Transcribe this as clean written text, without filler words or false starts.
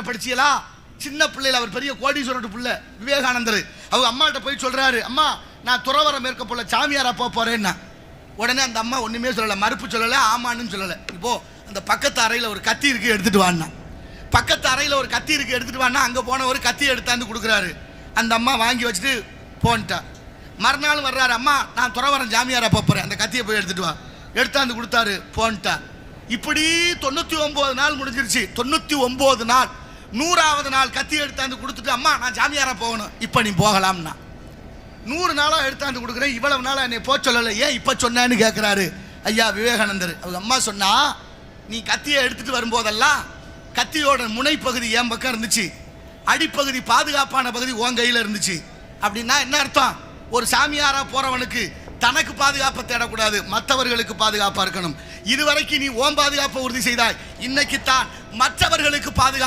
விவேகானந்தரை படிச்சியலா? சின்ன பிள்ளைல அவர் பெரிய கோடீஸ்வரர் பிள்ளை விவேகானந்தர். அவங்க அம்மாட்ட போய் சொல்றாரு, அம்மா நான் துறவரம் மேற்க போல சாமியாரா போறேன்னா. உடனே அந்த அம்மா ஒண்ணுமே சொல்லலை, மறுப்பு சொல்லலை, ஆமான்னு சொல்லலை. இப்போ அந்த பக்கத்து அறையில் ஒரு கத்தி இருக்கு எடுத்துட்டு வான்னா. பக்கத்து அறையில் ஒரு கத்தி இருக்கு எடுத்துட்டு வான்னா அங்கே போன ஒரு கத்தி எடுத்தாந்து கொடுக்குறாரு. அந்த அம்மா வாங்கி வச்சுட்டு போன்ட்டா. மறுநாள் வர்றாரு, அம்மா நான் துறவரம் ஜாமியாரா போறேன், அந்த கத்தியை போய் எடுத்துட்டு வா. எடுத்தாந்து கொடுத்தாரு, போன்ட்டா. இப்படி 99 நாள் முடிஞ்சிருச்சு. 99 நாள், 100வது நாள் கத்தி எடுத்தாந்து கொடுத்துட்டு, அம்மா நான் ஜாமியாரா போகணும், இப்போ நீ போகலாம்னா. 100 நாளா எடுத்தாந்து கொடுக்குறேன், இவ்வளவு நாளா என்னை போக சொல்லலை, ஏன் இப்போ சொன்னேன்னு கேட்குறாரு ஐயா விவேகானந்தர். அவங்க அம்மா சொன்னா, நீ கத்தியை எடுத்துட்டு வரும்போதெல்லாம் கத்தியோட முனைப்பகுதி என் பக்கம் இருந்துச்சு, அடிப்பகுதி பாதுகாப்பான பகுதி உன் கையில் இருந்துச்சு. அப்படின்னா என்ன அர்த்தம்? ஒரு சாமியாரா போறவனுக்கு தனக்கு பாதுகாப்பை தேடக்கூடாது, மற்றவர்களுக்கு பாதுகாப்பா இருக்கணும். இதுவரைக்கும் நீ ஓம் பாதுகாப்பை உறுதி செய்தாய், இன்னைக்கு தான் மற்றவர்களுக்கு பாதுகாப்பு